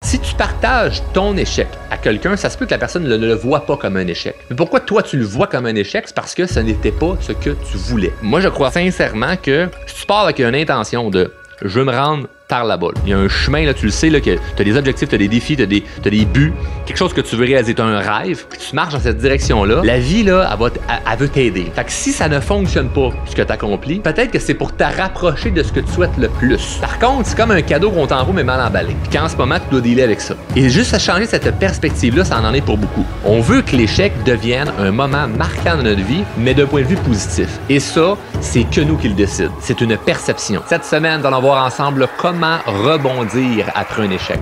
Si tu partages ton échec à quelqu'un, ça se peut que la personne ne le voit pas comme un échec. Mais pourquoi toi tu le vois comme un échec? C'est parce que ce n'était pas ce que tu voulais. Moi, je crois sincèrement que si tu pars avec une intention de « je veux me rendre par là-bas », il y a un chemin, là, tu le sais, là, que tu as des objectifs, tu as des défis, tu as des buts, quelque chose que tu veux réaliser, tu as un rêve, puis tu marches dans cette direction-là, la vie, là, elle veut t'aider. Fait que si ça ne fonctionne pas, ce que tu accomplis, peut-être que c'est pour te rapprocher de ce que tu souhaites le plus. Par contre, c'est comme un cadeau qu'on t'envoie, mais mal emballé. Puis qu'en ce moment, tu dois dealer avec ça. Et juste à changer cette perspective-là, ça en est pour beaucoup. On veut que l'échec devienne un moment marquant de notre vie, mais d'un point de vue positif. Et ça, c'est que nous qui le décide. C'est une perception. Cette semaine, nous allons voir ensemble comment rebondir après un échec.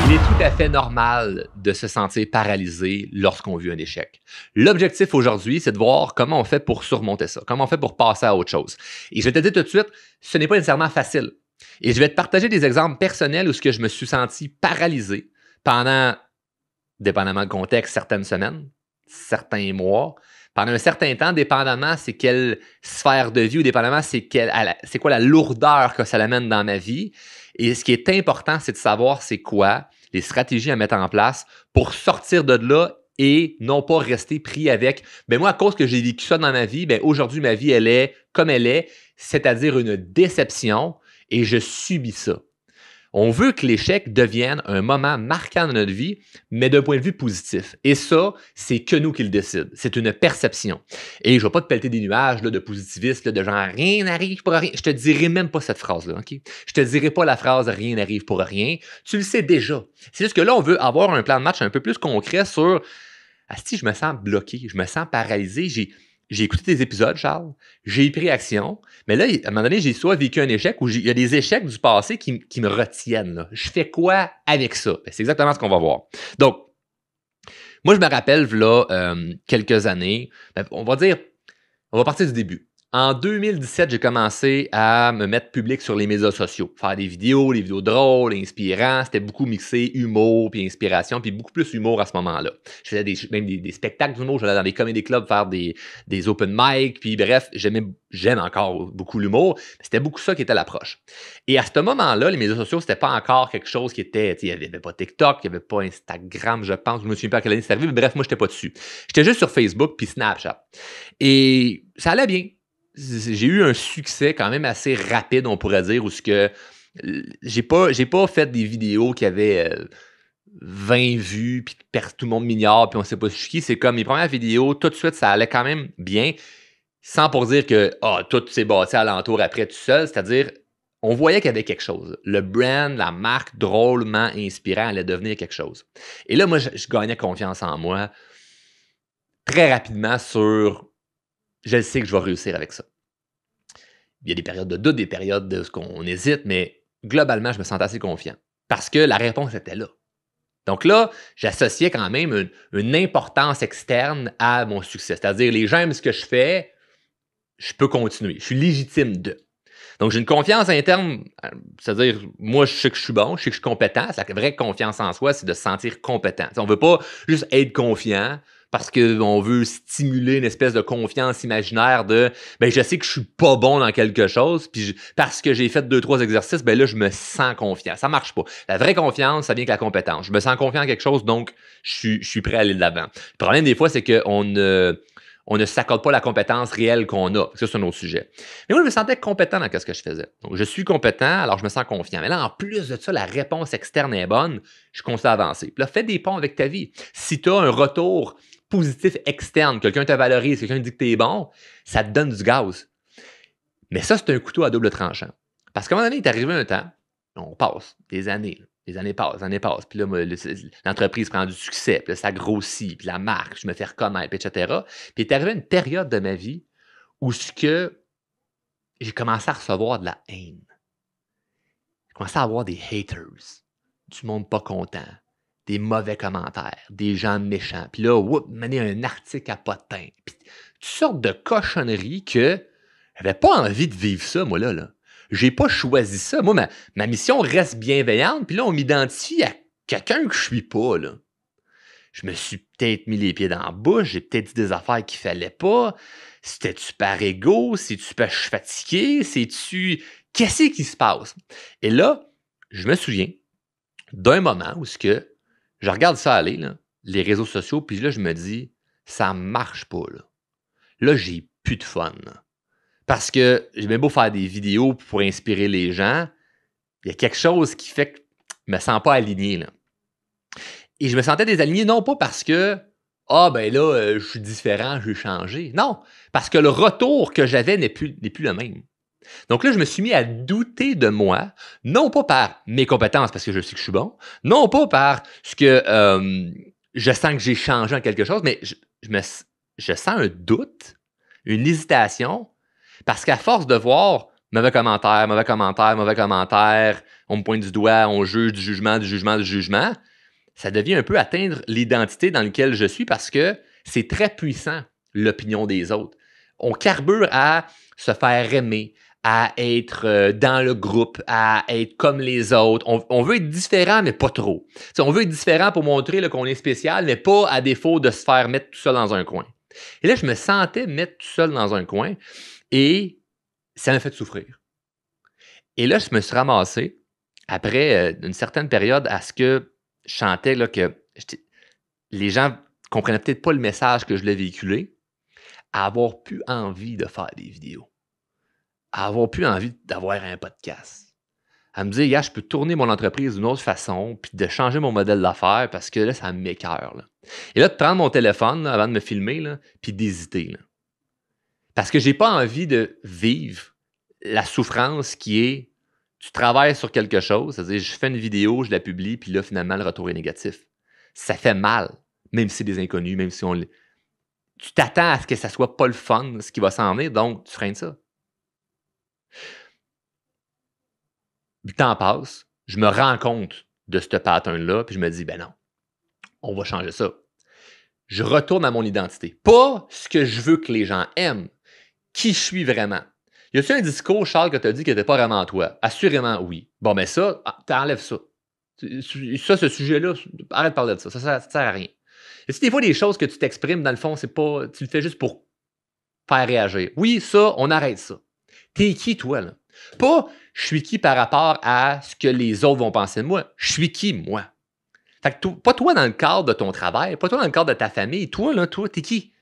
Il est tout à fait normal de se sentir paralysé lorsqu'on vit un échec. L'objectif aujourd'hui, c'est de voir comment on fait pour surmonter ça, comment on fait pour passer à autre chose. Et je vais te dire tout de suite, ce n'est pas nécessairement facile. Et je vais te partager des exemples personnels où ce que je me suis senti paralysé pendant, dépendamment du contexte, certaines semaines, certains mois, pendant un certain temps, dépendamment c'est quelle sphère de vie ou dépendamment c'est quoi la lourdeur que ça amène dans ma vie. Et ce qui est important, c'est de savoir c'est quoi les stratégies à mettre en place pour sortir de là et non pas rester pris avec « ben moi, à cause que j'ai vécu ça dans ma vie, ben aujourd'hui, ma vie, elle est comme elle est, c'est-à-dire une déception et je subis ça. » On veut que l'échec devienne un moment marquant de notre vie, mais d'un point de vue positif. Et ça, c'est que nous qui le décide. C'est une perception. Et je ne vais pas te pelleter des nuages là, de positivisme, là, de genre « rien n'arrive pour rien ». Je te dirai même pas cette phrase-là, OK? Je te dirai pas la phrase « rien n'arrive pour rien ». Tu le sais déjà. C'est juste que là, on veut avoir un plan de match un peu plus concret sur « Asti, je me sens bloqué, je me sens paralysé, j'ai écouté tes épisodes, Charles, j'ai pris action, mais là, à un moment donné, j'ai soit vécu un échec ou il y a des échecs du passé qui me retiennent. Là. Je fais quoi avec ça? Ben, c'est exactement ce qu'on va voir. Donc, moi, je me rappelle, là, quelques années, ben, on va partir du début. En 2017, j'ai commencé à me mettre public sur les médias sociaux, faire des vidéos drôles, inspirants. C'était beaucoup mixé humour puis inspiration, puis beaucoup plus humour à ce moment-là. Je faisais même des spectacles d'humour, j'allais dans des comedy clubs faire des open mic, puis bref, j'aime encore beaucoup l'humour. C'était beaucoup ça qui était l'approche. Et à ce moment-là, les médias sociaux, c'était pas encore quelque chose qui était, il n'y avait pas TikTok, il n'y avait pas Instagram, je pense, je me souviens pas à quelle année c'est arrivé, mais bref, moi, j'étais pas dessus. J'étais juste sur Facebook puis Snapchat. Et ça allait bien. J'ai eu un succès quand même assez rapide, on pourrait dire, où ce que j'ai pas fait des vidéos qui avaient 20 vues, puis tout le monde m'ignore, puis on sait pas qui. C'est comme mes premières vidéos, tout de suite, ça allait quand même bien, sans pour dire que tout s'est bâti alentour après tout seul. C'est-à-dire, on voyait qu'il y avait quelque chose. Le brand, la marque drôlement inspirant allait devenir quelque chose. Et là, moi, je gagnais confiance en moi très rapidement sur... Je sais que je vais réussir avec ça. Il y a des périodes de doute, des périodes de ce qu'on hésite, mais globalement, je me sentais assez confiant parce que la réponse était là. Donc là, j'associais quand même une importance externe à mon succès. C'est-à-dire, les gens aiment ce que je fais, je peux continuer. Je suis légitime de. Donc, j'ai une confiance interne, c'est-à-dire, moi, je sais que je suis bon, je sais que je suis compétent. La vraie confiance en soi, c'est de se sentir compétent. On ne veut pas juste être confiant parce qu'on veut stimuler une espèce de confiance imaginaire de « ben je sais que je suis pas bon dans quelque chose, puis parce que j'ai fait 2-3 exercices, ben là, je me sens confiant. » Ça marche pas. La vraie confiance, ça vient avec la compétence. Je me sens confiant en quelque chose, donc je suis prêt à aller de l'avant. Le problème, des fois, c'est qu'on ne s'accorde pas la compétence réelle qu'on a. Ça, c'est un autre sujet. Mais moi, je me sentais compétent dans ce que je faisais. Donc, je suis compétent, alors je me sens confiant. Mais là, en plus de ça, la réponse externe est bonne, je continue à avancer. Puis là, fais des ponts avec ta vie. Si tu as un retour positif externe, quelqu'un te valorise, quelqu'un te dit que tu es bon, ça te donne du gaz. Mais ça, c'est un couteau à double tranchant. Parce qu'à un moment donné, il est arrivé un temps, on passe, des années, les années passent, puis là, l'entreprise prend du succès, puis là, ça grossit, puis la marque, je me fais reconnaître, etc. Puis il est arrivé une période de ma vie où j'ai commencé à recevoir de la haine. J'ai commencé à avoir des haters, du monde pas content, des mauvais commentaires, des gens méchants. Puis là, mener un article à potin. Puis toutes sortes de cochonneries que j'avais pas envie de vivre ça, moi, là. J'ai pas choisi ça. Moi, ma mission reste bienveillante, puis là, on m'identifie à quelqu'un que je suis pas, là. Je me suis peut-être mis les pieds dans la bouche, j'ai peut-être dit des affaires qu'il fallait pas. C'était-tu par ego? C'est-tu parce que je suis fatigué? C'est-tu... Qu'est-ce qui se passe? Et là, je me souviens d'un moment où je regarde ça aller, là, les réseaux sociaux, puis là, je me dis, ça marche pas, là. Là, j'ai plus de fun, là. Parce que j'ai bien beau faire des vidéos pour inspirer les gens, il y a quelque chose qui fait que je me sens pas aligné, là. Et je me sentais désaligné, non pas parce que, ben là, je suis différent, j'ai changé. Non, parce que le retour que j'avais n'est plus le même. Donc là, je me suis mis à douter de moi, non pas par mes compétences, parce que je sais que je suis bon, non pas par ce que je sens que j'ai changé en quelque chose, mais je sens un doute, une hésitation, parce qu'à force de voir mauvais commentaire, mauvais commentaire, mauvais commentaire, on me pointe du doigt, on juge du jugement, du jugement, du jugement, ça devient un peu atteindre l'identité dans laquelle je suis parce que c'est très puissant, l'opinion des autres. On carbure à se faire aimer, à être dans le groupe, à être comme les autres. On veut être différent, mais pas trop. T'sais, on veut être différent pour montrer là, qu'on est spécial, mais pas à défaut de se faire mettre tout seul dans un coin. Et là, je me sentais mettre tout seul dans un coin et ça m'a fait souffrir. Et là, je me suis ramassé, après une certaine période, à ce que je sentais là, que les gens comprenaient peut-être pas le message que je l'ai véhiculé, à avoir plus envie de faire des vidéos, à avoir plus envie d'avoir un podcast, à me dire, gars, je peux tourner mon entreprise d'une autre façon, puis de changer mon modèle d'affaires parce que là, ça m'écoeure. Là. Et là, de prendre mon téléphone là, avant de me filmer, là, puis d'hésiter. Là. Parce que j'ai pas envie de vivre la souffrance qui est, tu travailles sur quelque chose, c'est-à-dire, je fais une vidéo, je la publie, puis là, finalement, le retour est négatif. Ça fait mal, même si c'est des inconnus, même si tu t'attends à ce que ça soit pas le fun, ce qui va s'en venir, donc tu freines ça. Le temps passe, je me rends compte de ce pattern-là, puis je me dis, ben non, on va changer ça. Je retourne à mon identité. Pas ce que je veux que les gens aiment, qui je suis vraiment. Y a-t-il un discours, Charles, que tu as dit qui n'était pas vraiment toi? Assurément, oui. Bon, mais ça, t'enlèves ça. Ça, ce sujet-là, arrête de parler de ça. Ça ne sert à rien. Et si des fois, des choses que tu t'exprimes, dans le fond, c'est pas. Tu le fais juste pour faire réagir. Oui, ça, on arrête ça. T'es qui, toi, là? Pas je suis qui par rapport à ce que les autres vont penser de moi. Je suis qui, moi? Fait que pas toi dans le cadre de ton travail, pas toi dans le cadre de ta famille. Toi, là, toi, t'es qui?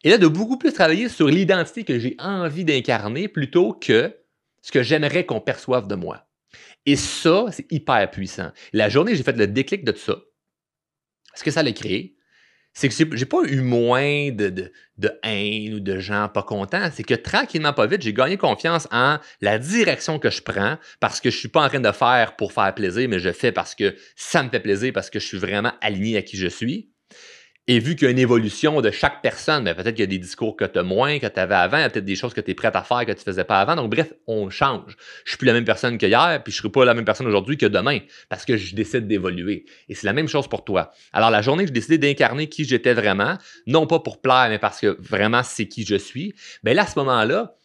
Et là, de beaucoup plus travailler sur l'identité que j'ai envie d'incarner plutôt que ce que j'aimerais qu'on perçoive de moi. Et ça, c'est hyper puissant. La journée où j'ai fait le déclic de tout ça, ce que ça l'a créé, c'est que j'ai pas eu moins de haine ou de gens pas contents. C'est que tranquillement, pas vite, j'ai gagné confiance en la direction que je prends parce que je suis pas en train de faire pour faire plaisir, mais je fais parce que ça me fait plaisir, parce que je suis vraiment aligné à qui je suis. Et vu qu'il y a une évolution de chaque personne, ben peut-être qu'il y a des discours que tu as moins, que tu avais avant, il y a peut-être des choses que tu es prête à faire que tu ne faisais pas avant. Donc, bref, on change. Je ne suis plus la même personne qu'hier, puis je ne serai pas la même personne aujourd'hui que demain, parce que je décide d'évoluer. Et c'est la même chose pour toi. Alors, la journée que j'ai décidé d'incarner qui j'étais vraiment, non pas pour plaire, mais parce que vraiment c'est qui je suis, bien là, à ce moment-là,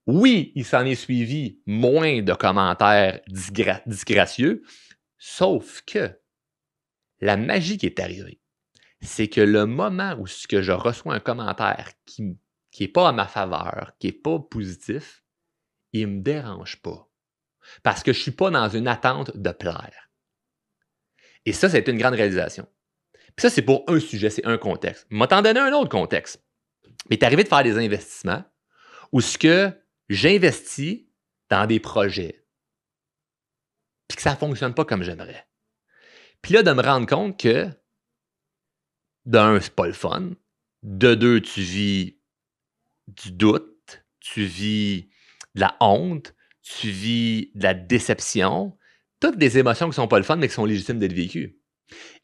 oui, il s'en est suivi moins de commentaires disgracieux, sauf que la magie qui est arrivée, c'est que le moment où je reçois un commentaire qui n'est pas à ma faveur, qui n'est pas positif, il ne me dérange pas. Parce que je ne suis pas dans une attente de plaire. Et ça a été une grande réalisation. Puis ça, c'est pour un sujet, c'est un contexte. Je vais t'en donner un autre contexte. Il est arrivé de faire des investissements où j'investis dans des projets puis que ça ne fonctionne pas comme j'aimerais. Puis là, de me rendre compte que d'un, c'est pas le fun. De deux, tu vis du doute, tu vis de la honte, tu vis de la déception. Toutes des émotions qui sont pas le fun, mais qui sont légitimes d'être vécues.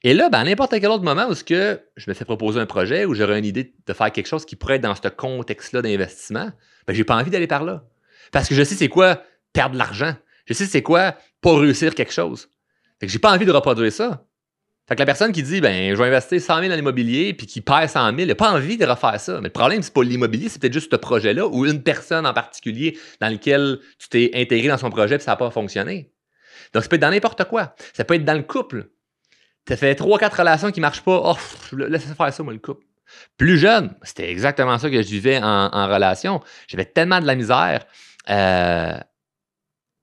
Et là, à n'importe quel autre moment où je me fais proposer un projet, où j'aurais une idée de faire quelque chose qui pourrait être dans ce contexte-là d'investissement, j'ai pas envie d'aller par là. Parce que je sais c'est quoi perdre de l'argent. Je sais c'est quoi pas réussir quelque chose. Fait que j'ai pas envie de reproduire ça. Fait que la personne qui dit, je vais investir 100 000 dans l'immobilier puis qui perd 100 000, elle n'a pas envie de refaire ça. Mais le problème, c'est pas l'immobilier, c'est peut-être juste ce projet-là ou une personne en particulier dans lequel tu t'es intégré dans son projet puis ça n'a pas fonctionné. Donc, ça peut être dans n'importe quoi. Ça peut être dans le couple. Ça fait 3-4 relations qui ne marchent pas. Oh, laisse faire ça, moi, le couple. Plus jeune, c'était exactement ça que je vivais en relation. J'avais tellement de la misère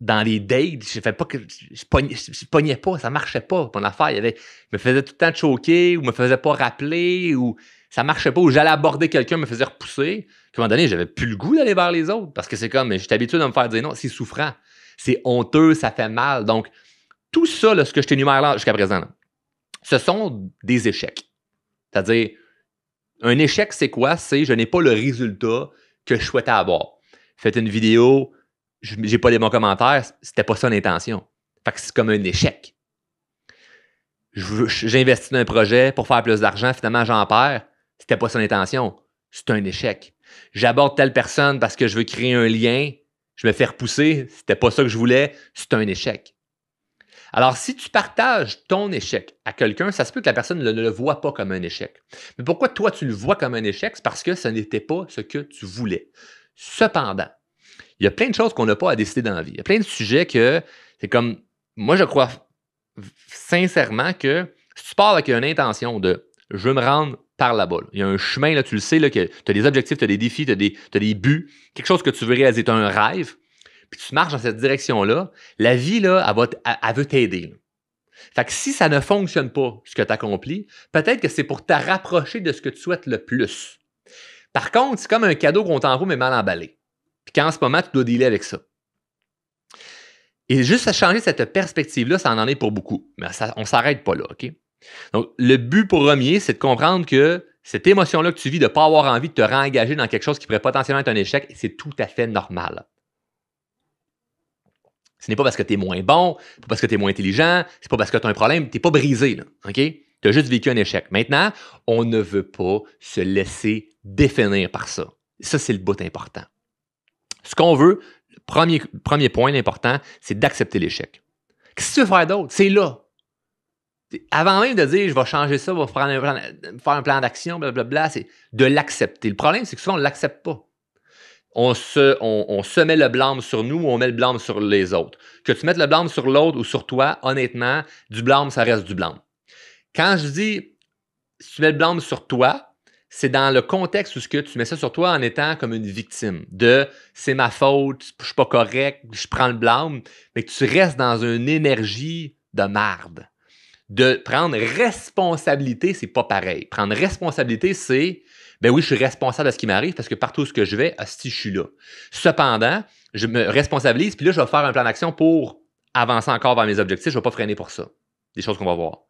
dans les dates. Je fais pas que je pognais pas, ça marchait pas. Mon affaire, je me faisais tout le temps choquer ou me faisait pas rappeler ou ça marchait pas ou j'allais aborder quelqu'un, me faisait repousser. À un moment donné, j'avais plus le goût d'aller vers les autres parce que c'est comme, j'étais habitué de me faire dire non, c'est souffrant, c'est honteux, ça fait mal. Donc, tout ça, là, ce que je t'énumère là jusqu'à présent, là, ce sont des échecs. C'est-à-dire, un échec, c'est quoi? C'est je n'ai pas le résultat que je souhaitais avoir. Faites une vidéo, j'ai pas les bons commentaires, c'était pas ça l'intention. Fait que c'est comme un échec. J'investis dans un projet pour faire plus d'argent, finalement j'en perds, c'était pas ça l'intention. C'est un échec. J'aborde telle personne parce que je veux créer un lien, je me fais repousser, c'était pas ça que je voulais, c'est un échec. Alors, si tu partages ton échec à quelqu'un, ça se peut que la personne ne le voit pas comme un échec. Mais pourquoi toi, tu le vois comme un échec? C'est parce que ce n'était pas ce que tu voulais. Cependant, il y a plein de choses qu'on n'a pas à décider dans la vie. Il y a plein de sujets que c'est comme, moi, je crois sincèrement que si tu pars avec une intention de « je veux me rendre par là-bas », il y a un chemin, là, tu le sais, là, que tu as des objectifs, tu as des défis, tu as des buts, quelque chose que tu veux réaliser, tu as un rêve, puis tu marches dans cette direction-là, la vie, là, elle veut t'aider. Là. Fait que si ça ne fonctionne pas, ce que tu accomplis, peut-être que c'est pour te rapprocher de ce que tu souhaites le plus. Par contre, c'est comme un cadeau qu'on t'envoie, mais mal emballé. Puis qu'en ce moment, tu dois dealer avec ça. Et juste à changer cette perspective-là, ça en est pour beaucoup. Mais on ne s'arrête pas là, OK? Donc, le but premier, c'est de comprendre que cette émotion-là que tu vis de ne pas avoir envie de te réengager dans quelque chose qui pourrait potentiellement être un échec, c'est tout à fait normal. Ce n'est pas parce que tu es moins bon, c'est pas parce que tu es moins intelligent, c'est pas parce que tu as un problème, tu n'es pas brisé, là, OK? Tu as juste vécu un échec. Maintenant, on ne veut pas se laisser définir par ça. Ça, c'est le bout important. Ce qu'on veut, le premier point important, c'est d'accepter l'échec. Qu'est-ce que tu veux faire d'autre? C'est là. Avant même de dire je vais changer ça, je vais faire un plan d'action, blablabla, c'est de l'accepter. Le problème, c'est que souvent, on ne l'accepte pas. On se met le blâme sur nous ou on met le blâme sur les autres. Que tu mettes le blâme sur l'autre ou sur toi, honnêtement, du blâme, ça reste du blâme. Quand je dis si tu mets le blâme sur toi, c'est dans le contexte où tu mets ça sur toi en étant comme une victime de c'est ma faute, je suis pas correct, je prends le blâme, mais que tu restes dans une énergie de marde. De prendre responsabilité, c'est pas pareil. Prendre responsabilité, c'est ben oui, je suis responsable de ce qui m'arrive parce que partout où je vais, hostie, je suis là. Cependant, je me responsabilise, puis là, je vais faire un plan d'action pour avancer encore vers mes objectifs. Je ne vais pas freiner pour ça. Des choses qu'on va voir.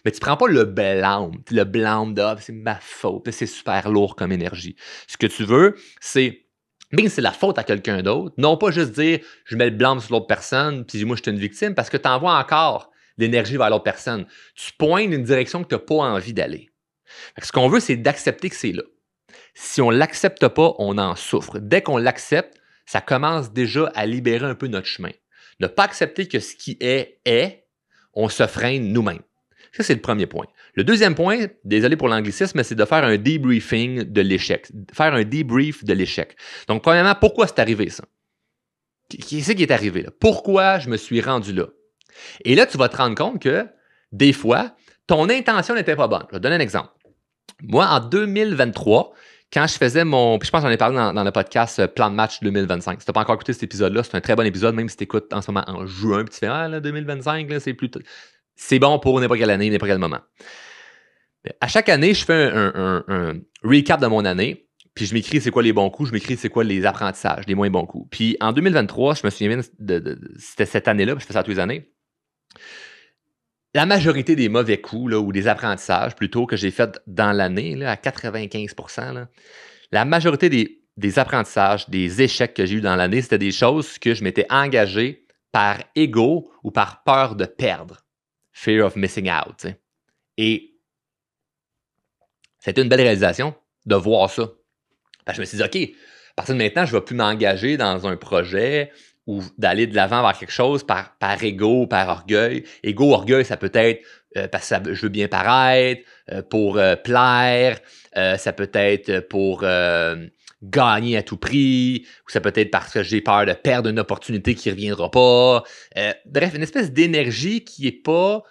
Mais tu ne prends pas le blâme de c'est ma faute, c'est super lourd comme énergie. Ce que tu veux, c'est bien c'est la faute à quelqu'un d'autre, non pas juste dire je mets le blâme sur l'autre personne, puis moi je suis une victime, parce que tu envoies encore l'énergie vers l'autre personne. Tu pointes une direction que tu n'as pas envie d'aller. Ce qu'on veut, c'est d'accepter que c'est là. Si on ne l'accepte pas, on en souffre. Dès qu'on l'accepte, ça commence déjà à libérer un peu notre chemin. Ne pas accepter que ce qui est, on se freine nous-mêmes. Ça, c'est le premier point. Le deuxième point, désolé pour l'anglicisme, mais c'est de faire un debriefing de l'échec. Faire un debrief de l'échec. Donc, premièrement, pourquoi c'est arrivé ça? Qu'est-ce qui est arrivé là? Pourquoi je me suis rendu là? Et là, tu vas te rendre compte que, des fois, ton intention n'était pas bonne. Je vais te donner un exemple. Moi, en 2023, quand je faisais puis je pense que j'en ai parlé dans le podcast Plan de match 2025. Si tu n'as pas encore écouté cet épisode-là, c'est un très bon épisode, même si tu écoutes en ce moment en juin, puis tu fais là, 2025, là, c'est bon pour n'importe quelle année, n'importe quel moment. À chaque année, je fais un recap de mon année, puis je m'écris c'est quoi les bons coups, je m'écris c'est quoi les apprentissages, les moins bons coups. Puis en 2023, je me souviens bien, c'était cette année-là, puis je fais ça tous les années. La majorité des mauvais coups, là, ou des apprentissages plutôt que j'ai fait dans l'année, là, à 95%, là, la majorité des apprentissages, des échecs que j'ai eu dans l'année, c'était des choses que je m'étais engagé par ego ou par peur de perdre. Fear of missing out. T'sais. Et c'était une belle réalisation de voir ça. Parce que je me suis dit, OK, à partir de maintenant, je ne vais plus m'engager dans un projet ou d'aller de l'avant vers quelque chose par ego, par orgueil. Ego, orgueil, ça peut être parce que je veux bien paraître, pour plaire, ça peut être pour gagner à tout prix, ou ça peut être parce que j'ai peur de perdre une opportunité qui ne reviendra pas. Bref, une espèce d'énergie qui n'est pas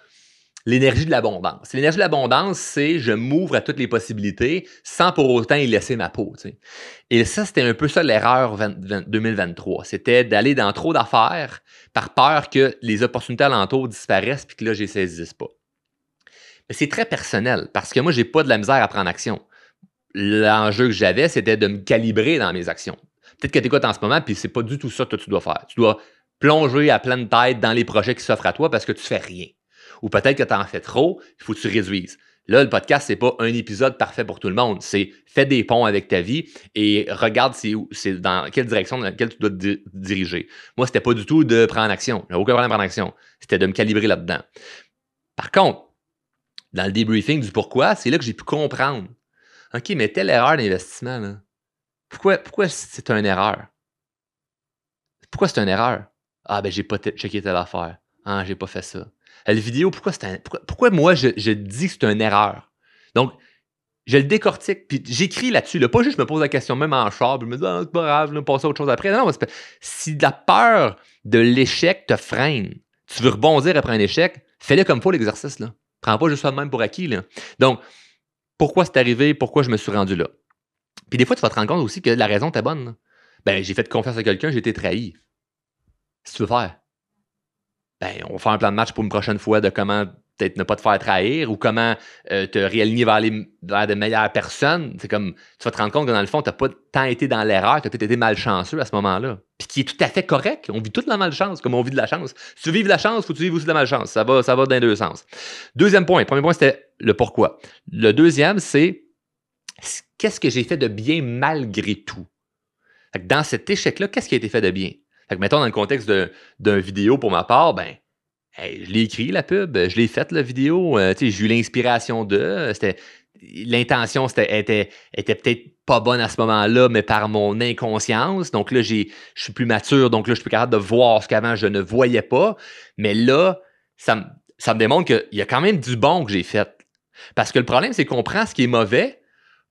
l'énergie de l'abondance. L'énergie de l'abondance, c'est je m'ouvre à toutes les possibilités sans pour autant y laisser ma peau. Tu sais. Et ça, c'était un peu ça l'erreur 2023. C'était d'aller dans trop d'affaires par peur que les opportunités alentours disparaissent puis que là, je les saisisse pas. Mais c'est très personnel parce que moi, j'ai pas de la misère à prendre action. L'enjeu que j'avais, c'était de me calibrer dans mes actions. Peut-être que tu écoutes en ce moment, puis c'est pas du tout ça que tu dois faire. Tu dois plonger à pleine tête dans les projets qui s'offrent à toi parce que tu fais rien. Ou peut-être que tu en fais trop, il faut que tu réduises. Là, le podcast, c'est pas un épisode parfait pour tout le monde. C'est fais des ponts avec ta vie et regarde c'est dans quelle direction dans laquelle tu dois te diriger. Moi, c'était pas du tout de prendre action. Il n'y a aucun problème de prendre action. C'était de me calibrer là-dedans. Par contre, dans le debriefing du pourquoi, c'est là que j'ai pu comprendre. OK, mais telle erreur d'investissement, là, pourquoi c'est une erreur? Pourquoi c'est une erreur? Ah, ben, j'ai pas checké telle affaire. Ah, j'ai pas fait ça. La vidéo, pourquoi moi, je dis que c'est une erreur? Donc, je le décortique, puis j'écris là-dessus. Là, pas juste je me pose la question, même en char, puis je me dis, ah, c'est pas grave, là, passer à autre chose après. Non, si la peur de l'échec te freine, tu veux rebondir après un échec, fais-le comme il faut l'exercice. Là. Prends pas juste ça de même pour acquis. Là. Donc, pourquoi c'est arrivé? Pourquoi je me suis rendu là? Puis des fois, tu vas te rendre compte aussi que la raison était bonne. Là. Ben, j'ai fait confiance à quelqu'un, j'ai été trahi. Si tu veux faire, ben, on va faire un plan de match pour une prochaine fois de comment peut-être ne pas te faire trahir ou comment te réaligner vers de meilleures personnes. C'est comme, tu vas te rendre compte que dans le fond, tu n'as pas tant été dans l'erreur, tu as peut-être été malchanceux à ce moment-là. Puis qui est tout à fait correct. On vit toute la malchance comme on vit de la chance. Si tu vis de la chance, il faut que tu vives aussi de la malchance. Ça va dans les deux sens. Deuxième point. Premier point, c'était le pourquoi. Le deuxième, c'est qu'est-ce que j'ai fait de bien malgré tout? Fait que dans cet échec-là, qu'est-ce qui a été fait de bien? Fait que mettons dans le contexte d'une vidéo pour ma part, ben, hey, je l'ai écrit la pub, je l'ai faite la vidéo, j'ai eu l'inspiration l'intention était peut-être pas bonne à ce moment-là, mais par mon inconscience. Donc là, je suis plus mature, donc là, je suis plus capable de voir ce qu'avant je ne voyais pas. Mais là, ça me démontre qu'il y a quand même du bon que j'ai fait. Parce que le problème, c'est qu'on prend ce qui est mauvais,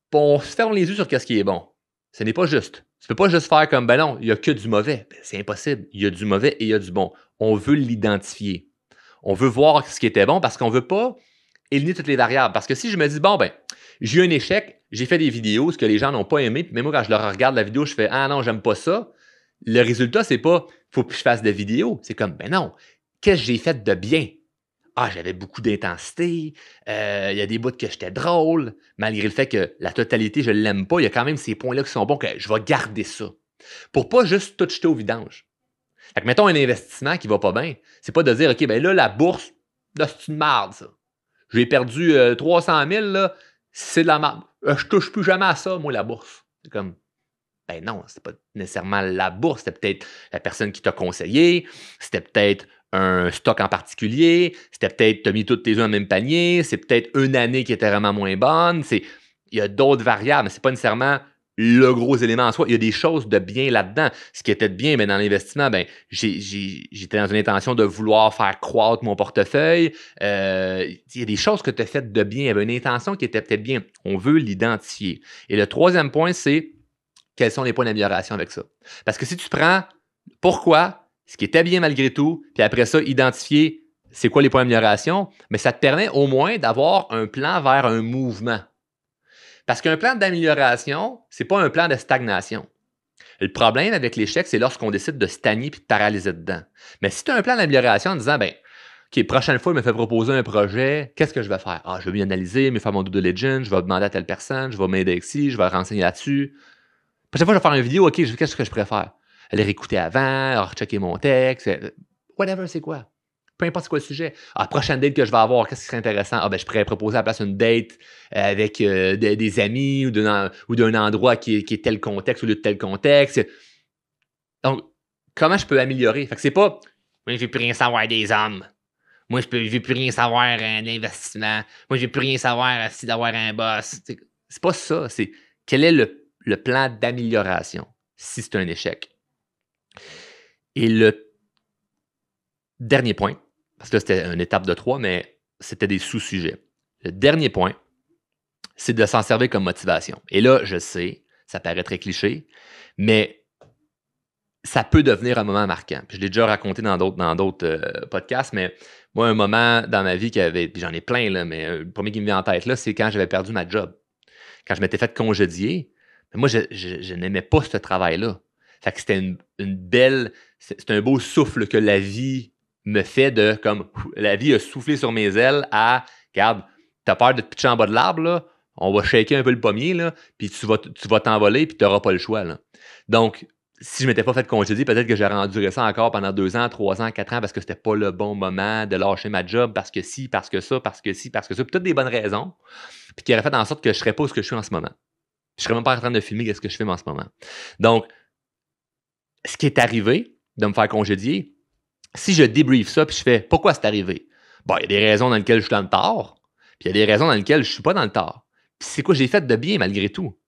puis on se ferme les yeux sur ce qui est bon. Ce n'est pas juste. Tu peux pas juste faire comme, ben non, il n'y a que du mauvais. Ben, c'est impossible. Il y a du mauvais et il y a du bon. On veut l'identifier. On veut voir ce qui était bon parce qu'on ne veut pas éliminer toutes les variables. Parce que si je me dis, bon, ben, j'ai eu un échec, j'ai fait des vidéos, ce que les gens n'ont pas aimé, puis même moi, quand je leur regarde la vidéo, je fais, ah non, j'aime pas ça. Le résultat, c'est pas, faut que je fasse des vidéos. C'est comme, ben non, qu'est-ce que j'ai fait de bien? Ah, j'avais beaucoup d'intensité, il y a des bouts que j'étais drôle, malgré le fait que la totalité, je ne l'aime pas, il y a quand même ces points-là qui sont bons, que je vais garder ça. Pour pas juste tout jeter au vidange. Fait que mettons un investissement qui va pas bien, c'est pas de dire, OK, ben là, la bourse, là, c'est une merde, ça. J'ai perdu 300 000, là, c'est de la merde. Je touche plus jamais à ça, moi, la bourse. C'est comme, ben non, c'était pas nécessairement la bourse, c'était peut-être la personne qui t'a conseillé, c'était peut-être un stock en particulier, c'était peut-être, tu as mis tous tes œufs dans le même panier, c'est peut-être une année qui était vraiment moins bonne, il y a d'autres variables, mais c'est pas nécessairement le gros élément en soi. Il y a des choses de bien là-dedans. Ce qui était de bien, mais dans l'investissement, ben, j'étais dans une intention de vouloir faire croître mon portefeuille. Il y a des choses que tu as faites de bien. Il y avait une intention qui était peut-être bien. On veut l'identifier. Et le troisième point, c'est quels sont les points d'amélioration avec ça. Parce que si tu prends pourquoi, ce qui était bien malgré tout, puis après ça, identifier c'est quoi les points d'amélioration, mais ça te permet au moins d'avoir un plan vers un mouvement. Parce qu'un plan d'amélioration, c'est pas un plan de stagnation. Le problème avec l'échec, c'est lorsqu'on décide de stagner puis de paralyser dedans. Mais si tu as un plan d'amélioration en disant, ben, OK, prochaine fois, il me fait proposer un projet, qu'est-ce que je vais faire? Ah, je vais bien analyser, me faire mon due diligence, je vais demander à telle personne, je vais m'aider ici, je vais renseigner là-dessus. La prochaine fois, je vais faire une vidéo, OK, qu'est-ce que je préfère? Aller réécouter avant, rechecker mon texte, whatever, c'est quoi? Peu importe c'est quoi le sujet. Ah, prochaine date que je vais avoir, qu'est-ce qui serait intéressant? Ah, ben, je pourrais proposer à la place une date avec des amis ou d'un endroit qui est tel contexte au lieu de tel contexte. Donc, comment je peux améliorer? Fait que c'est pas, moi, je veux plus rien savoir des hommes. Moi, je veux plus rien savoir d'investissement. Moi, je veux plus rien savoir si d'avoir un boss. C'est pas ça. C'est quel est le plan d'amélioration si c'est un échec. Et le dernier point, parce que là, c'était une étape de 3, mais c'était des sous-sujets. Le dernier point, c'est de s'en servir comme motivation. Et là, je sais, ça paraît très cliché, mais ça peut devenir un moment marquant. Puis je l'ai déjà raconté dans d'autres podcasts, mais moi, un moment dans ma vie puis j'en ai plein, là, mais le premier qui me vient en tête, là, c'est quand j'avais perdu ma job. Quand je m'étais fait congédier, moi, je n'aimais pas ce travail-là. Fait que c'était une belle... C'est un beau souffle que la vie me fait de... comme la vie a soufflé sur mes ailes à... Regarde, t'as peur de te pitcher en bas de l'arbre, là? On va shaker un peu le pommier, là, puis tu vas t'envoler, puis tu n'auras pas le choix, là. Donc, si je m'étais pas fait congédier, peut-être que j'aurais enduré ça encore pendant 2 ans, 3 ans, 4 ans, parce que c'était pas le bon moment de lâcher ma job, parce que si, parce que ça, parce que si, parce que ça, puis toutes des bonnes raisons, puis qui auraient fait en sorte que je serais pas où ce que je suis en ce moment. Je serais même pas en train de filmer ce que je fais en ce moment. Donc, ce qui est arrivé de me faire congédier, si je débrief ça, puis je fais pourquoi c'est arrivé? Bon, il y a des raisons dans lesquelles je suis dans le tort, puis il y a des raisons dans lesquelles je suis pas dans le tort. Puis c'est quoi j'ai fait de bien malgré tout?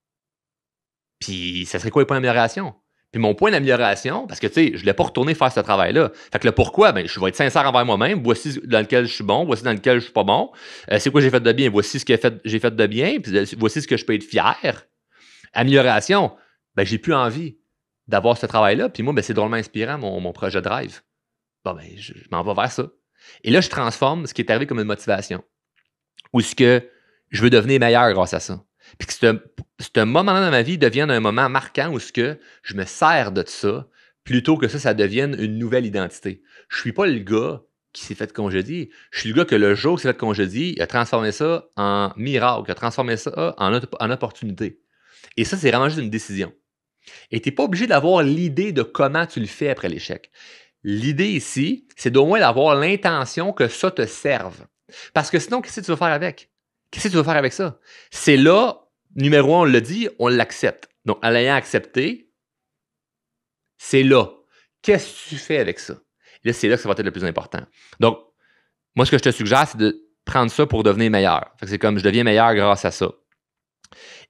Puis ça serait quoi les points d'amélioration? Puis mon point d'amélioration, parce que tu sais, je ne voulais pas retourner faire ce travail-là. Fait que le pourquoi, ben, je vais être sincère envers moi-même. Voici dans lequel je suis bon, voici dans lequel je suis pas bon. C'est quoi j'ai fait de bien? Voici ce que j'ai fait de bien, puis voici ce que je peux être fier. Amélioration, ben, j'ai plus envie d'avoir ce travail-là. Puis moi, ben, c'est drôlement inspirant, mon projet Drive. Bon, ben, je m'en vais vers ça. Et là, je transforme ce qui est arrivé comme une motivation. Ou ce que je veux devenir meilleur grâce à ça. Puis que ce moment-là dans ma vie devienne un moment marquant où ce que je me sers de ça plutôt que ça devienne une nouvelle identité. Je suis pas le gars qui s'est fait congédier. Je suis le gars que le jour qu'il s'est fait congédier, il a transformé ça en miracle, il a transformé ça en opportunité. Et ça, c'est vraiment juste une décision. Et tu n'es pas obligé d'avoir l'idée de comment tu le fais après l'échec. L'idée ici, c'est d'au moins d'avoir l'intention que ça te serve. Parce que sinon, qu'est-ce que tu vas faire avec? Qu'est-ce que tu vas faire avec ça? C'est là, numéro 1, on l'a dit, on l'accepte. Donc, en l'ayant accepté, c'est là. Qu'est-ce que tu fais avec ça? Et là, c'est là que ça va être le plus important. Donc, moi, ce que je te suggère, c'est de prendre ça pour devenir meilleur. Fait que c'est comme je deviens meilleur grâce à ça.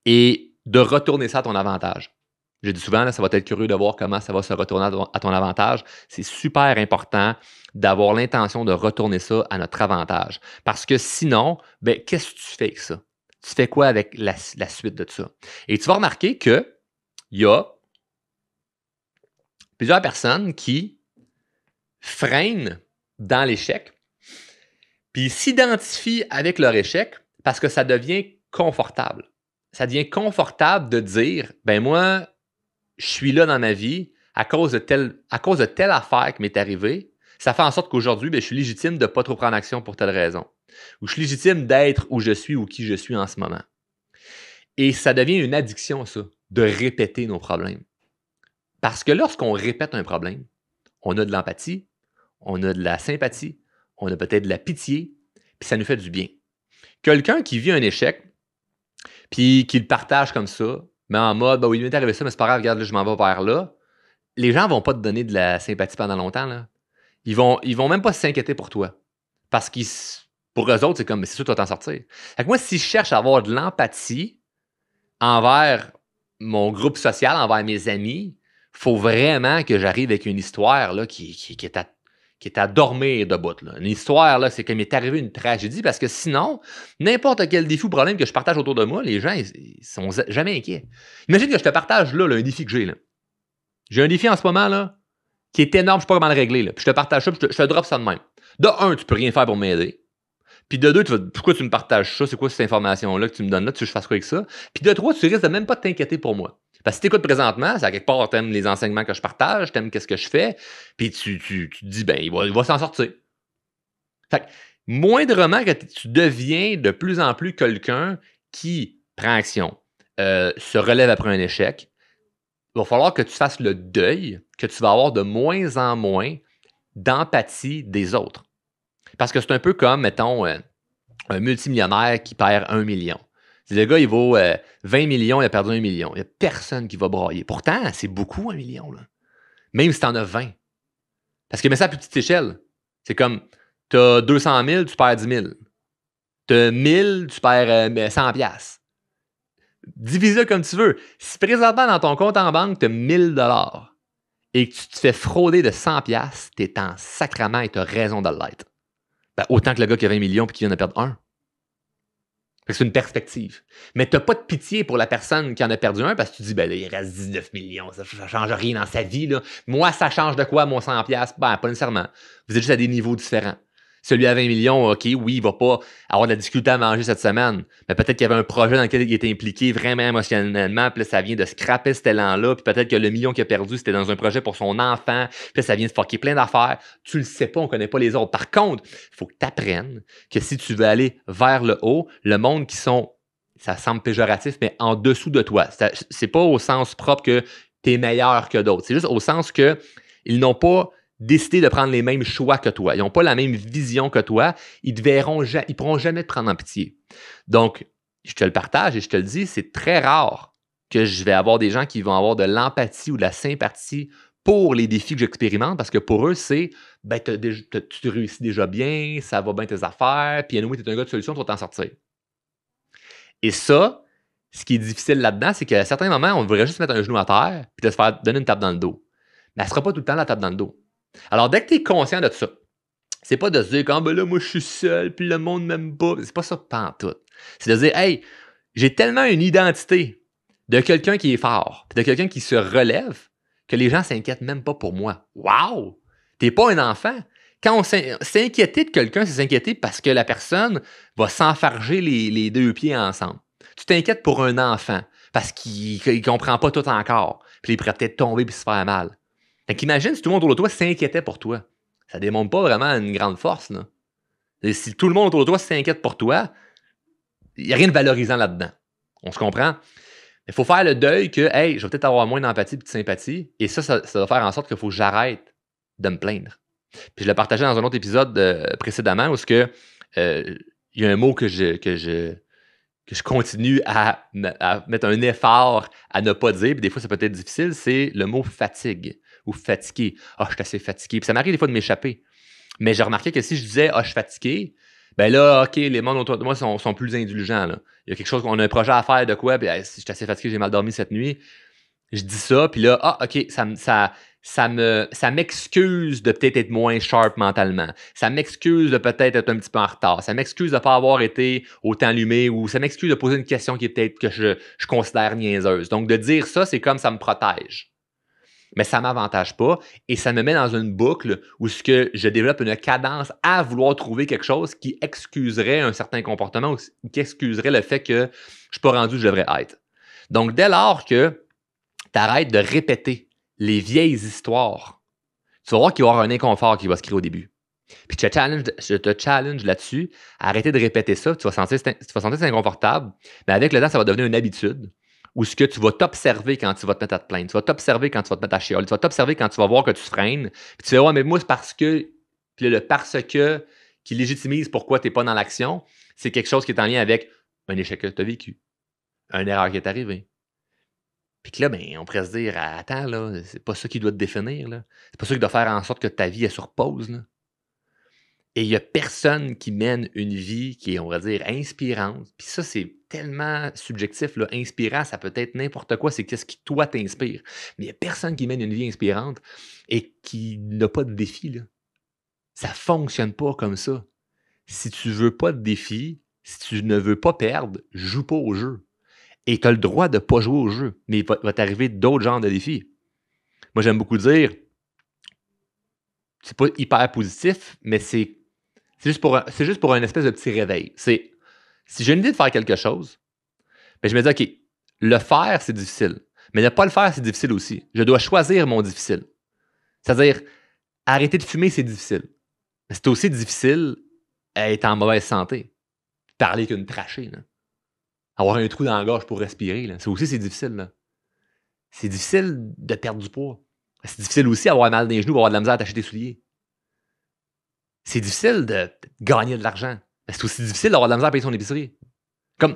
Et de retourner ça à ton avantage. Je dis souvent, là, ça va être curieux de voir comment ça va se retourner à ton avantage. C'est super important d'avoir l'intention de retourner ça à notre avantage. Parce que sinon, ben, qu'est-ce que tu fais avec ça? Tu fais quoi avec la suite de ça? Et tu vas remarquer qu'il y a plusieurs personnes qui freinent dans l'échec, puis s'identifient avec leur échec parce que ça devient confortable. Ça devient confortable de dire, ben moi, je suis là dans ma vie à cause de telle affaire qui m'est arrivée. Ça fait en sorte qu'aujourd'hui, ben, je suis légitime de ne pas trop prendre action pour telle raison. Ou je suis légitime d'être où je suis ou qui je suis en ce moment. Et ça devient une addiction, ça, de répéter nos problèmes. Parce que lorsqu'on répète un problème, on a de l'empathie, on a de la sympathie, on a peut-être de la pitié, puis ça nous fait du bien. Quelqu'un qui vit un échec, puis qui le partage comme ça, mais en mode, ben oui, il m'est arrivé ça, mais c'est pas grave, regarde, là, je m'en vais vers là. Les gens vont pas te donner de la sympathie pendant longtemps, là. Ils vont même pas s'inquiéter pour toi. Parce qu'ils, pour eux autres, c'est comme, mais c'est sûr, tu vas t'en sortir. Fait que moi, si je cherche à avoir de l'empathie envers mon groupe social, envers mes amis, il faut vraiment que j'arrive avec une histoire là, qui est à dormir debout. Là. Une histoire, là, c'est qu'il m'est arrivé une tragédie parce que sinon, n'importe quel défi ou problème que je partage autour de moi, les gens, ils sont jamais inquiets. Imagine que je te partage là, un défi que j'ai. Là. J'ai un défi en ce moment là, qui est énorme, je ne sais pas comment le régler. Là. Puis je te partage ça, puis je te drop ça de même. De un, tu peux rien faire pour m'aider. Puis de deux, pourquoi tu me partages ça? C'est quoi cette information-là que tu me donnes là? Tu veux que je fasse quoi avec ça? Puis de trois, tu risques de même pas t'inquiéter pour moi. Parce que si tu écoutes présentement, c'est à quelque part, tu aimes les enseignements que je partage, tu aimes qu'est-ce que je fais, puis tu te dis, ben, il va s'en sortir. Fait que, moindrement que tu deviens de plus en plus quelqu'un qui prend action, se relève après un échec, il va falloir que tu fasses le deuil que tu vas avoir de moins en moins d'empathie des autres. Parce que c'est un peu comme, mettons, un multimillionnaire qui perd 1 million. Si le gars, il vaut 20 millions, il a perdu 1 million. Il n'y a personne qui va brailler. Pourtant, c'est beaucoup 1 million. Là. Même si tu en as 20. Parce que, mais ça à plus petite échelle. C'est comme, tu as 200 000, tu perds 10 000. Tu as 1000, tu perds 100 piastres. Divise-le comme tu veux. Si présentement, dans ton compte en banque, tu as 1000 $ et que tu te fais frauder de 100 piastres, tu es en sacrament et tu as raison de l'être. Ben, autant que le gars qui a 20 millions et qui vient de perdre 1. Fait que c'est une perspective. Mais tu n'as pas de pitié pour la personne qui en a perdu un parce que tu dis, ben là, il reste 19 millions, ça ne change rien dans sa vie. Là. Moi, ça change de quoi, mon 100$? Ben, pas nécessairement. Vous êtes juste à des niveaux différents. Celui à 20 millions, OK, oui, il va pas avoir de la difficulté à manger cette semaine. Mais peut-être qu'il y avait un projet dans lequel il était impliqué vraiment émotionnellement, puis là, ça vient de scraper cet élan-là, puis peut-être que le million qu'il a perdu, c'était dans un projet pour son enfant, puis là, ça vient de fucker plein d'affaires. Tu le sais pas, on connaît pas les autres. Par contre, il faut que tu apprennes que si tu veux aller vers le haut, le monde qui sont, ça semble péjoratif, mais en dessous de toi. C'est pas au sens propre que tu es meilleur que d'autres. C'est juste au sens que ils n'ont pas décider de prendre les mêmes choix que toi. Ils n'ont pas la même vision que toi. Ils ne pourront jamais te prendre en pitié. Donc, je te le partage et je te le dis, c'est très rare que je vais avoir des gens qui vont avoir de l'empathie ou de la sympathie pour les défis que j'expérimente parce que pour eux, c'est ben, tu réussis déjà bien, ça va bien tes affaires, puis anyway, tu es un gars de solution, tu vas t'en sortir. Et ça, ce qui est difficile là-dedans, c'est qu'à certains moments, on devrait juste mettre un genou à terre puis de se faire donner une tape dans le dos. Mais elle ne sera pas tout le temps la tape dans le dos. Alors, dès que tu es conscient de ça, c'est pas de se dire, ben là, moi, je suis seul, puis le monde m'aime pas. C'est pas ça pantoute. C'est de se dire, hey, j'ai tellement une identité de quelqu'un qui est fort, puis de quelqu'un qui se relève, que les gens s'inquiètent même pas pour moi. Wow! T'es pas un enfant. Quand on s'inquiéter de quelqu'un, c'est s'inquiéter parce que la personne va s'enfarger les deux pieds ensemble. Tu t'inquiètes pour un enfant parce qu'il comprend pas tout encore, puis il pourrait peut-être tomber puis se faire mal. Fait qu'imagine si tout le monde autour de toi s'inquiétait pour toi. Ça démontre pas vraiment une grande force, là. Et si tout le monde autour de toi s'inquiète pour toi, il n'y a rien de valorisant là-dedans. On se comprend? Il faut faire le deuil que, hey, je vais peut-être avoir moins d'empathie et de sympathie. Et ça va faire en sorte qu'il faut que j'arrête de me plaindre. Puis je l'ai partagé dans un autre épisode précédemment où il y a un mot que je continue à mettre un effort à ne pas dire, puis des fois ça peut être difficile, c'est le mot fatigue ou fatigué. Ah, je suis assez fatigué. Puis ça m'arrive des fois de m'échapper. Mais j'ai remarqué que si je disais ah, je suis fatigué, ben là, OK, les mondes autour de moi sont plus indulgents. Là. Il y a quelque chose, on a un projet à faire de quoi, puis si je suis assez fatigué, j'ai mal dormi cette nuit. Je dis ça, puis là, ah, OK, ça m'excuse de peut-être être moins sharp mentalement. Ça m'excuse de peut-être être un petit peu en retard. Ça m'excuse de ne pas avoir été autant allumé ou ça m'excuse de poser une question qui est peut-être que je considère niaiseuse. Donc, de dire ça, c'est comme ça me protège. Mais ça ne m'avantage pas et ça me met dans une boucle où je développe une cadence à vouloir trouver quelque chose qui excuserait un certain comportement ou qui excuserait le fait que je ne suis pas rendu où je devrais être. Donc, dès lors que tu arrêtes de répéter les vieilles histoires, tu vas voir qu'il va y avoir un inconfort qui va se créer au début. Puis je te challenge là-dessus, arrêter de répéter ça, tu vas sentir c'est inconfortable, mais avec le temps, ça va devenir une habitude où ce que tu vas t'observer quand tu vas te mettre à te plaindre, tu vas t'observer quand tu vas te mettre à chialer, tu vas t'observer quand tu vas voir que tu freines, puis tu vas ouais, mais moi, c'est parce que, puis le parce que qui légitimise pourquoi tu n'es pas dans l'action, c'est quelque chose qui est en lien avec un échec que tu as vécu, une erreur qui est arrivée. Puis que là, ben, on pourrait se dire, attends, là, c'est pas ça qui doit te définir, là. C'est pas ça qui doit faire en sorte que ta vie est sur pause, là. Et il n'y a personne qui mène une vie qui est, on va dire, inspirante. Puis ça, c'est tellement subjectif. Là. Inspirant, ça peut être n'importe quoi. C'est qu'est-ce qui, toi, t'inspire. Mais il n'y a personne qui mène une vie inspirante et qui n'a pas de défi. Là. Ça ne fonctionne pas comme ça. Si tu ne veux pas de défi, si tu ne veux pas perdre, joue pas au jeu. Et tu as le droit de ne pas jouer au jeu. Mais il va t'arriver d'autres genres de défis. Moi, j'aime beaucoup dire, c'est pas hyper positif, mais c'est juste pour un espèce de petit réveil. Si j'ai une idée de faire quelque chose, ben je me dis, OK, le faire, c'est difficile. Mais ne pas le faire, c'est difficile aussi. Je dois choisir mon difficile. C'est-à-dire, arrêter de fumer, c'est difficile. Mais c'est aussi difficile être en mauvaise santé. Parler qu'une trachée. Là. Avoir un trou dans la gorge pour respirer. Là. Ça aussi, c'est difficile. Là. C'est difficile de perdre du poids. C'est difficile aussi d'avoir mal dans les genoux, d'avoir de la misère à attacher tes souliers. C'est difficile de gagner de l'argent. C'est aussi difficile d'avoir de la misère à payer son épicerie. Comme,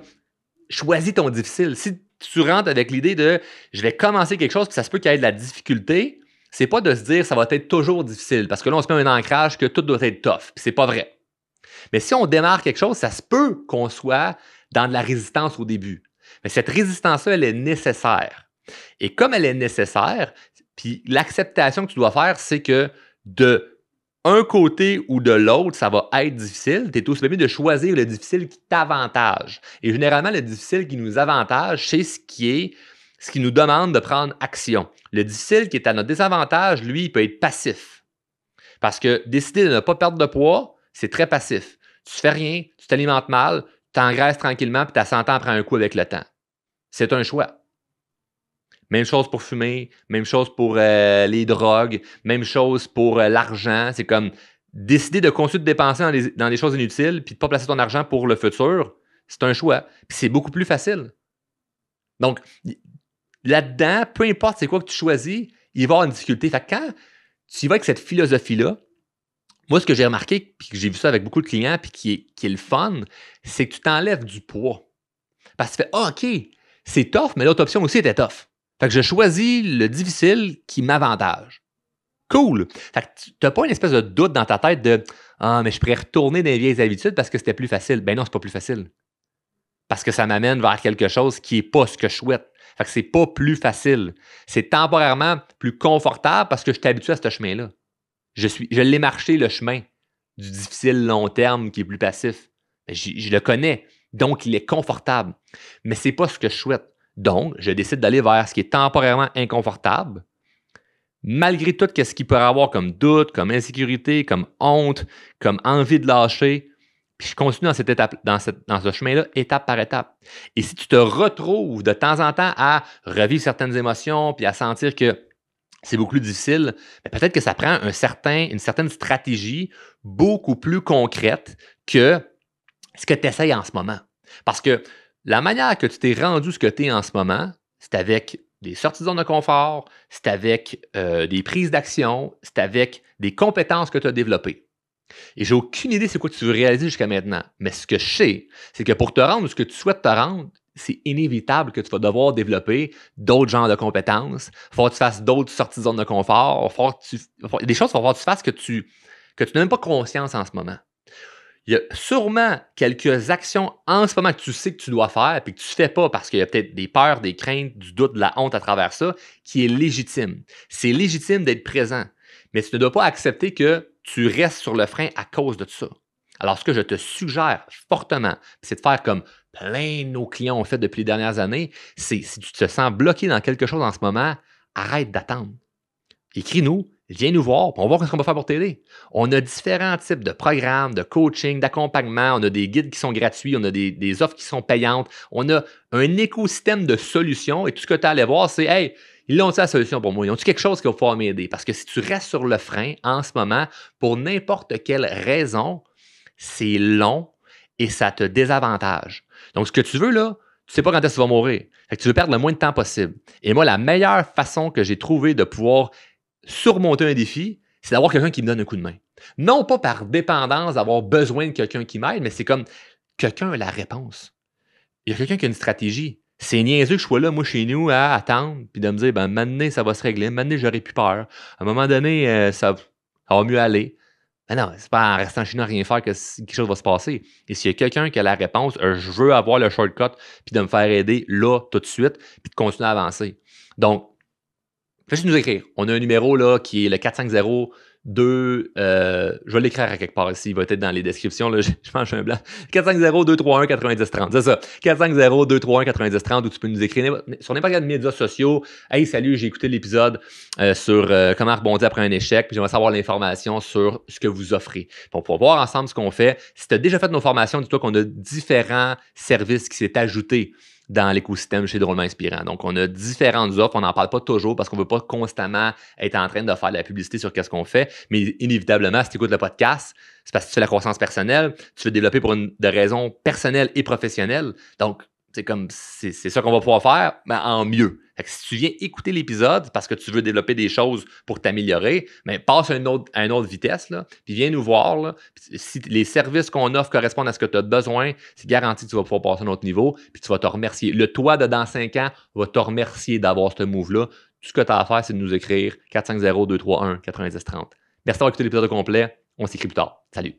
choisis ton difficile. Si tu rentres avec l'idée de je vais commencer quelque chose puis ça se peut qu'il y ait de la difficulté, c'est pas de se dire ça va être toujours difficile parce que là, on se met un ancrage que tout doit être tough. Puis c'est pas vrai. Mais si on démarre quelque chose, ça se peut qu'on soit dans de la résistance au début. Mais cette résistance-là, elle est nécessaire. Et comme elle est nécessaire, puis l'acceptation que tu dois faire, c'est que un côté ou de l'autre, ça va être difficile. Tu es aussi mieux de choisir le difficile qui t'avantage. Et généralement, le difficile qui nous avantage, c'est ce qui nous demande de prendre action. Le difficile qui est à notre désavantage, lui, il peut être passif. Parce que décider de ne pas perdre de poids, c'est très passif. Tu fais rien, tu t'alimentes mal, tu engraisses tranquillement, puis ta santé en prend un coup avec le temps. C'est un choix. Même chose pour fumer, même chose pour les drogues, même chose pour l'argent. C'est comme décider de continuer de dépenser dans des choses inutiles puis de ne pas placer ton argent pour le futur, c'est un choix. Puis c'est beaucoup plus facile. Donc, là-dedans, peu importe c'est quoi que tu choisis, il va y avoir une difficulté. Fait que quand tu y vas avec cette philosophie-là, moi, ce que j'ai remarqué, puis que j'ai vu ça avec beaucoup de clients, puis qui est le fun, c'est que tu t'enlèves du poids. Parce que tu fais, ah, OK, c'est tough, mais l'autre option aussi était tough. Fait que je choisis le difficile qui m'avantage. Cool! Fait que tu n'as pas une espèce de doute dans ta tête de ah, mais je pourrais retourner dans les vieilles habitudes parce que c'était plus facile. Ben non, c'est pas plus facile. Parce que ça m'amène vers quelque chose qui n'est pas ce que je souhaite. Fait que c'est pas plus facile. C'est temporairement plus confortable parce que je suis habitué à ce chemin-là. Je l'ai marché le chemin du difficile long terme qui est plus passif. Je le connais, donc il est confortable. Mais c'est pas ce que je souhaite. Donc, je décide d'aller vers ce qui est temporairement inconfortable, malgré tout ce qu'il peut y avoir comme doute, comme insécurité, comme honte, comme envie de lâcher. Puis je continue dans cette étape, dans ce chemin-là, étape par étape. Et si tu te retrouves de temps en temps à revivre certaines émotions, puis à sentir que c'est beaucoup plus difficile, peut-être que ça prend une certaine stratégie beaucoup plus concrète que ce que tu essayes en ce moment. Parce que la manière que tu t'es rendu ce que tu es en ce moment, c'est avec des sorties de zone de confort, c'est avec des prises d'action, c'est avec des compétences que tu as développées. Et j'ai aucune idée c'est quoi que tu veux réaliser jusqu'à maintenant. Mais ce que je sais, c'est que pour te rendre où ce que tu souhaites te rendre, c'est inévitable que tu vas devoir développer d'autres genres de compétences. Il va falloir que tu fasses d'autres sorties de zone de confort. Il y a des choses qu'il va falloir que tu fasses que tu n'as même pas conscience en ce moment. Il y a sûrement quelques actions en ce moment que tu sais que tu dois faire et que tu ne fais pas parce qu'il y a peut-être des peurs, des craintes, du doute, de la honte à travers ça, qui est légitime. C'est légitime d'être présent, mais tu ne dois pas accepter que tu restes sur le frein à cause de ça. Alors, ce que je te suggère fortement, c'est de faire comme plein de nos clients ont fait depuis les dernières années, c'est si tu te sens bloqué dans quelque chose en ce moment, arrête d'attendre. Écris-nous, viens nous voir, puis on va voir ce qu'on va faire pour t'aider. On a différents types de programmes, de coaching, d'accompagnement. On a des guides qui sont gratuits, on a des offres qui sont payantes. On a un écosystème de solutions et tout ce que tu as à aller voir, c'est « Hey, ils ont-ils la solution pour moi? Ils ont-ils quelque chose qui va pouvoir m'aider? » Parce que si tu restes sur le frein en ce moment, pour n'importe quelle raison, c'est long et ça te désavantage. Donc, ce que tu veux là, tu ne sais pas quand est-ce que tu vas mourir. Fait que tu veux perdre le moins de temps possible. Et moi, la meilleure façon que j'ai trouvé de pouvoir surmonter un défi, c'est d'avoir quelqu'un qui me donne un coup de main. Non pas par dépendance d'avoir besoin de quelqu'un qui m'aide, mais c'est comme quelqu'un a la réponse. Il y a quelqu'un qui a une stratégie. C'est niaiseux que je sois là, moi, chez nous, à attendre, puis de me dire, ben, maintenant, ça va se régler, maintenant, j'aurai plus peur. À un moment donné, ça va mieux aller. Mais non, c'est pas en restant chez nous à rien faire que quelque chose va se passer. Et s'il y a quelqu'un qui a la réponse, je veux avoir le shortcut, puis de me faire aider là, tout de suite, puis de continuer à avancer. Donc, fais juste nous écrire. On a un numéro là qui est le 450-2. Je vais l'écrire à quelque part ici. Il va être dans les descriptions. Là, je mange un blanc. 450-231-9030. C'est ça. 450-231-9030 où tu peux nous écrire sur n'importe quel médias sociaux. Hey, salut, j'ai écouté l'épisode sur comment rebondir après un échec. Puis j'aimerais savoir l'information sur ce que vous offrez. Puis on pourra voir ensemble ce qu'on fait. Si tu as déjà fait nos formations, dis-toi qu'on a différents services qui s'est ajoutés dans l'écosystème chez Drôlement Inspirant. Donc, on a différentes offres. On n'en parle pas toujours parce qu'on ne veut pas constamment être en train de faire de la publicité sur qu'est-ce qu'on fait. Mais inévitablement, si tu écoutes le podcast, c'est parce que tu fais la croissance personnelle, tu veux développer pour de raisons personnelles et professionnelles. Donc, c'est ça qu'on va pouvoir faire, mais en mieux. Fait que si tu viens écouter l'épisode parce que tu veux développer des choses pour t'améliorer, mais passe à une autre vitesse, là, puis viens nous voir. Là, si les services qu'on offre correspondent à ce que tu as besoin, c'est garanti que tu vas pouvoir passer à un autre niveau, puis tu vas te remercier. Le toi de dans 5 ans va te remercier d'avoir ce move-là. Tout ce que tu as à faire, c'est de nous écrire 450-231-9030. Merci d'avoir écouté l'épisode complet. On s'écrit plus tard. Salut!